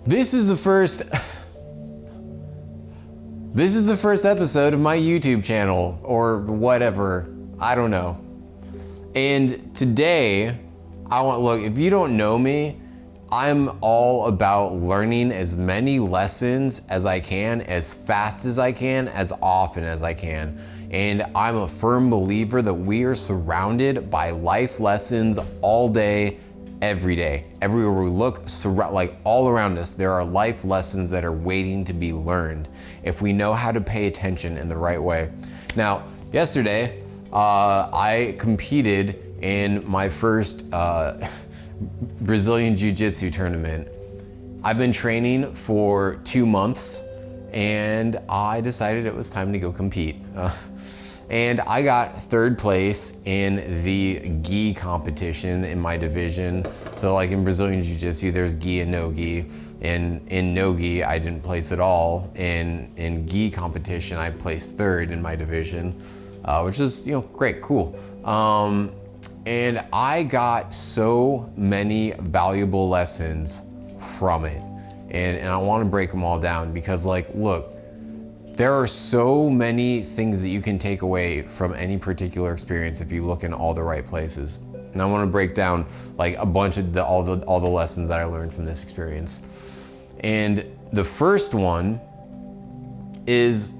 This is the first episode of my YouTube channel, or whatever, I don't know. And today, if you don't know me, I'm all about learning as many lessons as I can, as fast as I can, as often as I can. And I'm a firm believer that we are surrounded by life lessons all day, every day. Everywhere we look, like all around us, there are life lessons that are waiting to be learned if we know how to pay attention in the right way. Now, yesterday, I competed in my first Brazilian Jiu-Jitsu tournament. I've been training for 2 months and I decided it was time to go compete. And I got third place in the gi competition in my division. So like in Brazilian Jiu-Jitsu, there's gi and no gi. And in no gi, I didn't place at all. In gi competition, I placed third in my division, which is, great, cool. And I got so many valuable lessons from it. And I want to break them all down because, look, there are so many things that you can take away from any particular experience if you look in all the right places. And I want to break down a bunch of all the lessons that I learned from this experience. And the first one is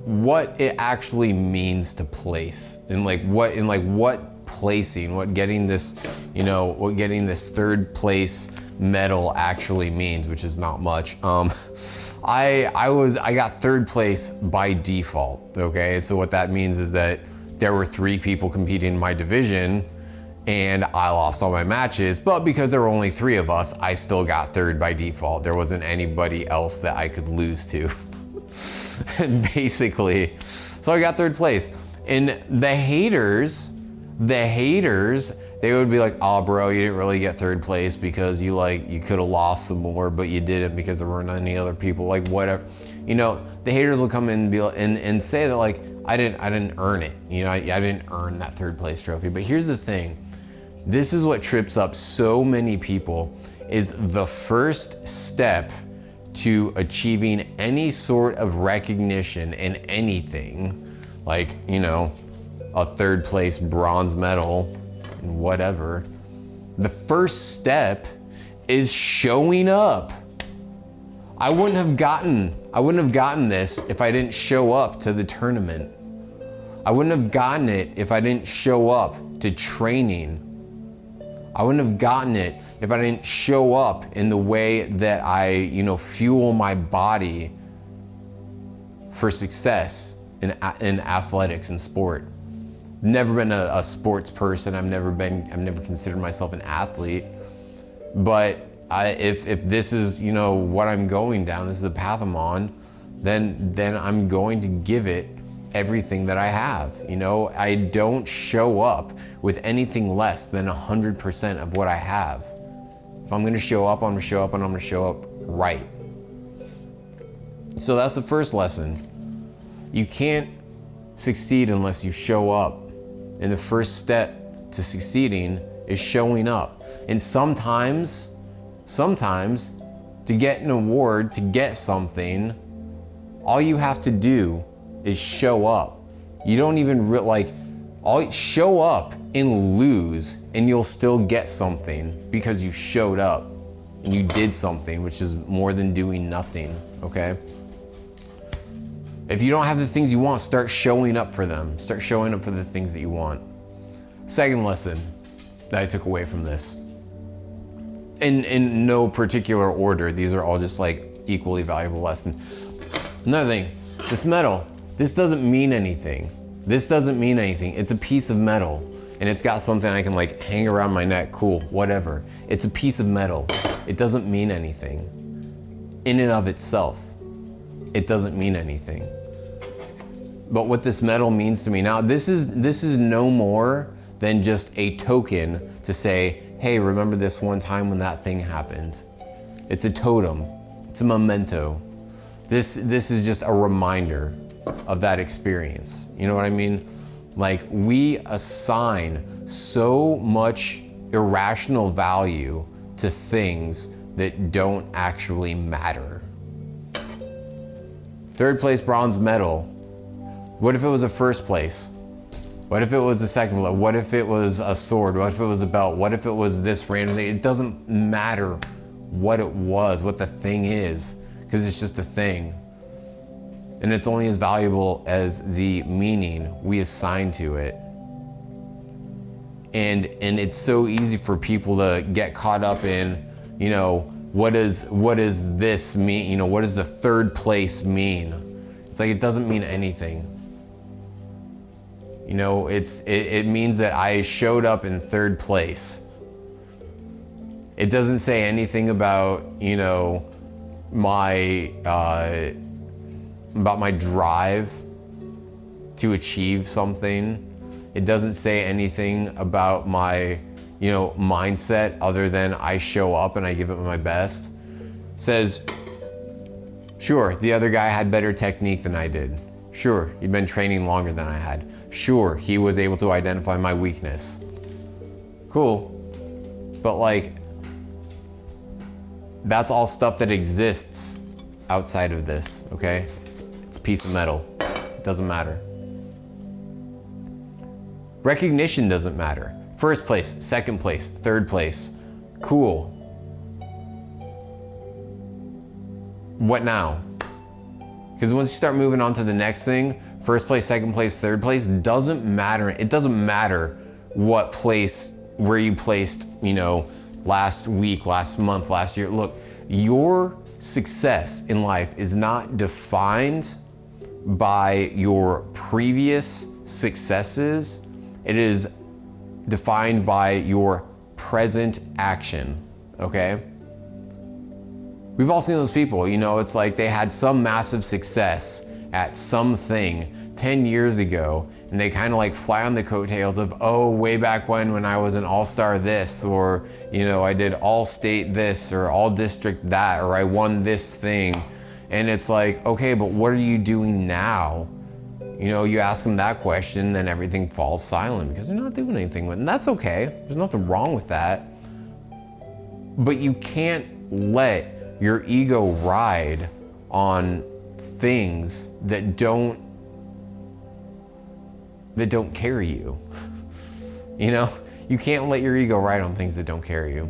what it actually means to place, and what placing, what getting this third place medal actually means, which is not much. I got third place by default, okay? So what that means is that there were 3 people competing in my division and I lost all my matches, but because there were only 3 of us, I still got third by default. There wasn't anybody else that I could lose to. And basically, so I got third place. And the haters, they would be like, oh bro, you didn't really get third place because you could have lost some more, but you didn't because there weren't any other people, whatever. The haters will come in and be and say that I didn't earn it. I didn't earn that third place trophy. But here's the thing. This is what trips up so many people, is the first step to achieving any sort of recognition in anything, a third place bronze medal, whatever. The first step is showing up. I wouldn't have gotten this if I didn't show up to the tournament. I wouldn't have gotten it if I didn't show up to training. I wouldn't have gotten it if I didn't show up in the way that I, fuel my body for success in athletics and sport. Never been a sports person. I've never considered myself an athlete. But if this is, what I'm going down, this is the path I'm on, then I'm going to give it everything that I have. I don't show up with anything less than 100% of what I have. If I'm gonna show up, I'm gonna show up, and I'm gonna show up right. So that's the first lesson. You can't succeed unless you show up. And the first step to succeeding is showing up. And sometimes to get an award, to get something, all you have to do is show up. You don't even show up and lose, and you'll still get something because you showed up and you did something, which is more than doing nothing, okay? If you don't have the things you want, start showing up for them. Start showing up for the things that you want. Second lesson that I took away from this, in no particular order, these are all just equally valuable lessons. Another thing, this medal, this doesn't mean anything. This doesn't mean anything. It's a piece of metal and it's got something I can hang around my neck, cool, whatever. It's a piece of metal. It doesn't mean anything. In and of itself, it doesn't mean anything. But what this medal means to me now, this is no more than just a token to say, hey, remember this one time when that thing happened. It's a totem, it's a memento. This is just a reminder of that experience. You know what I mean? We assign so much irrational value to things that don't actually matter. Third place bronze medal. What if it was a first place? What if it was a second place? What if it was a sword? What if it was a belt? What if it was this random thing? It doesn't matter what it was, what the thing is, because it's just a thing. And it's only as valuable as the meaning we assign to it. And it's so easy for people to get caught up in, you know, what does this mean? You know, what does the third place mean? It's like, it doesn't mean anything. You know, it means that I showed up in third place. It doesn't say anything about, you know, my about my drive to achieve something. It doesn't say anything about my, you know, mindset other than I show up and I give it my best. It says, sure, the other guy had better technique than I did. Sure, he'd been training longer than I had. Sure, he was able to identify my weakness. Cool. But like, that's all stuff that exists outside of this, okay? It's a piece of metal. It doesn't matter. Recognition doesn't matter. First place, second place, third place. Cool. What now? Because once you start moving on to the next thing, first place, second place, third place, doesn't matter. It doesn't matter what place, where you placed, you know, last week, last month, last year. Look, your success in life is not defined by your previous successes. It is defined by your present action, okay? We've all seen those people, you know, it's like they had some massive success at something 10 years ago, and they kind of like fly on the coattails of, oh, way back when I was an all-star this, or, you know, I did all-state this, or all-district that, or I won this thing. And it's like, okay, but what are you doing now? You know, you ask them that question, then everything falls silent because they're not doing anything with it. And that's okay. There's nothing wrong with that. But you can't let your ego ride on things that don't carry you. You know, you can't let your ego ride on things that don't carry you.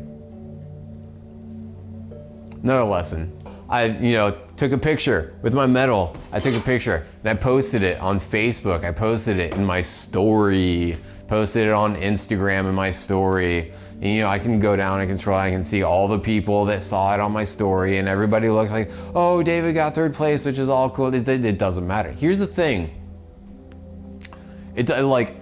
Another lesson. I, you know, took a picture with my medal. I took a picture and I posted it on Facebook. I posted it in my story, posted it on Instagram in my story. And, you know, I can go down, I can scroll, I can see all the people that saw it on my story, and everybody looks like, oh, David got third place, which is all cool. It doesn't matter. Here's the thing. Like,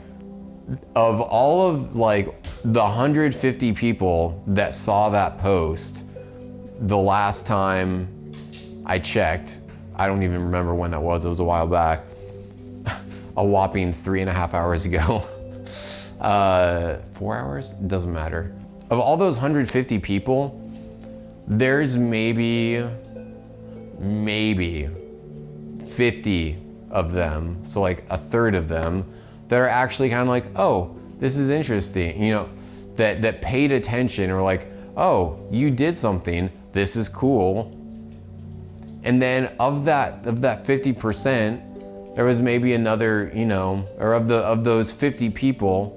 of all of like the 150 people that saw that post, the last time I checked, I don't even remember when that was, it was a while back, a whopping 3.5 hours ago. 4 hours? It doesn't matter. Of all those 150 people, there's maybe 50 of them, so like a third of them, that are actually kind of like, oh, this is interesting, you know, that paid attention, or like, oh, you did something, this is cool. And then of that 50%, there was maybe another, you know, or of those 50 people,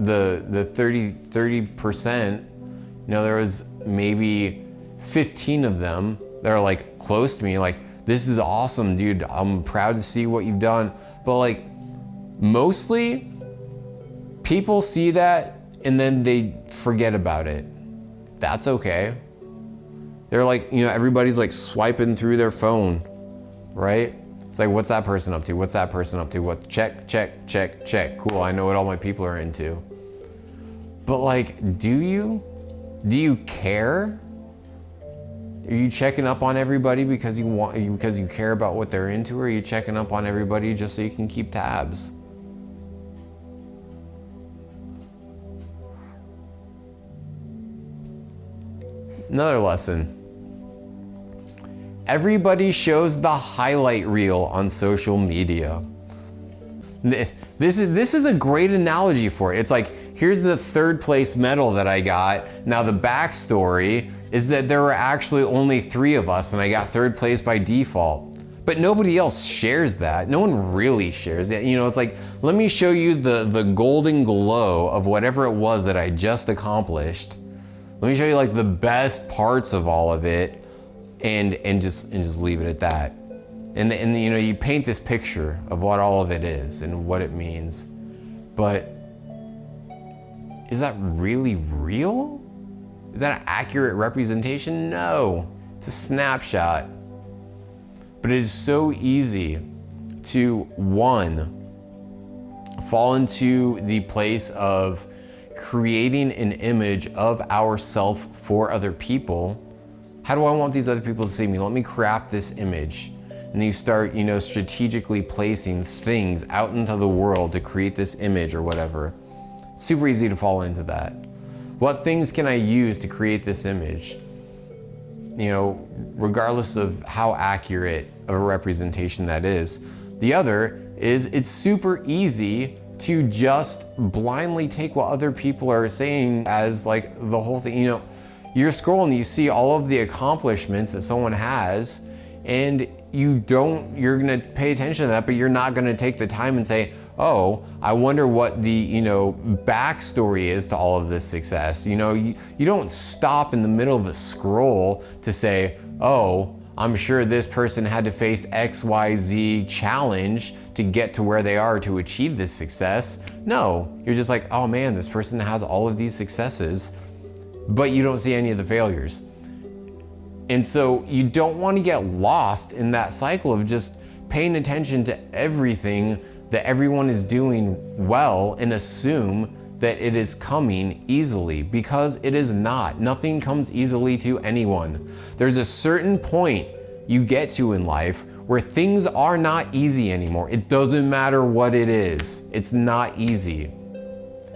the 30%, you know, there was maybe 15 of them that are like close to me, like, this is awesome, dude, I'm proud to see what you've done. But like, mostly people see that and then they forget about it. That's okay. They're like, you know, everybody's like swiping through their phone, right? It's like, what's that person up to? What's that person up to? What? Check, check, check, check. Cool, I know what all my people are into. But like, do you care? Are you checking up on everybody because you care about what they're into, or are you checking up on everybody just so you can keep tabs? Another lesson. Everybody shows the highlight reel on social media. This is a great analogy for it. It's like, here's the 3rd place medal that I got. Now the backstory is that there were actually only 3 of us and I got 3rd place by default. But nobody else shares that. No one really shares it. You know, it's like, let me show you the golden glow of whatever it was that I just accomplished. Let me show you like the best parts of all of it and just leave it at that. And you know, you paint this picture of what all of it is and what it means. But is that really real? Is that an accurate representation? No, it's a snapshot. But it is so easy to, 1, fall into the place of creating an image of ourself for other people. How do I want these other people to see me? Let me craft this image. And then you start, you know, strategically placing things out into the world to create this image or whatever. Super easy to fall into that. What things can I use to create this image? You know, regardless of how accurate of a representation that is. The other is it's super easy to just blindly take what other people are saying as like the whole thing. You know, you're scrolling, you see all of the accomplishments that someone has, and you're gonna pay attention to that, but you're not gonna take the time and say, oh, I wonder what the, you know, backstory is to all of this success. You know, you don't stop in the middle of a scroll to say, oh, I'm sure this person had to face XYZ challenge to get to where they are to achieve this success. No, you're just like, oh man, this person has all of these successes, but you don't see any of the failures. And so you don't want to get lost in that cycle of just paying attention to everything that everyone is doing well and assume that it is coming easily, because it is not. Nothing comes easily to anyone. There's a certain point you get to in life where things are not easy anymore. It doesn't matter what it is. It's not easy.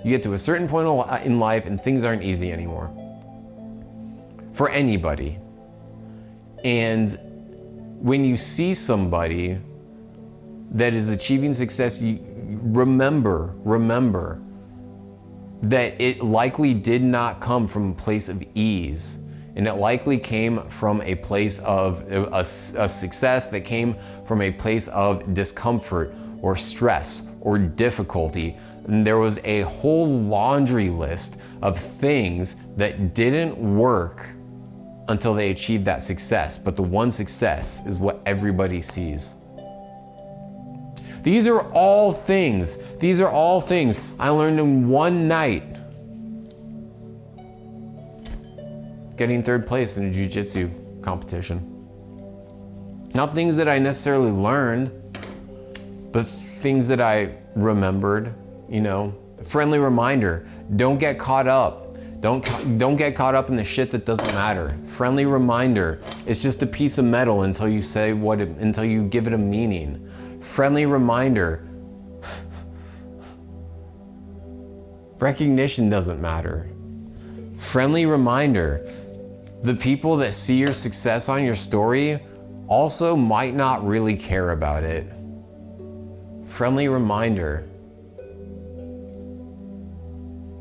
You get to a certain point in life and things aren't easy anymore for anybody. And when you see somebody that is achieving success, you remember that it likely did not come from a place of ease, and it likely came from a place of a success that came from a place of discomfort or stress or difficulty. And there was a whole laundry list of things that didn't work until they achieved that success. But the one success is what everybody sees. These are all things I learned in one night. Getting 3rd place in a jiu-jitsu competition. Not things that I necessarily learned, but things that I remembered, you know. Friendly reminder, don't get caught up. Don't get caught up in the shit that doesn't matter. Friendly reminder, it's just a piece of metal until you until you give it a meaning. Friendly reminder, recognition doesn't matter. Friendly reminder, the people that see your success on your story also might not really care about it. Friendly reminder,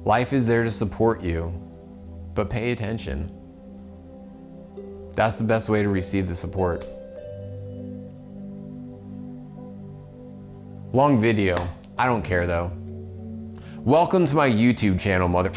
life is there to support you, but pay attention. That's the best way to receive the support. Long video, I don't care though. Welcome to my YouTube channel, mother.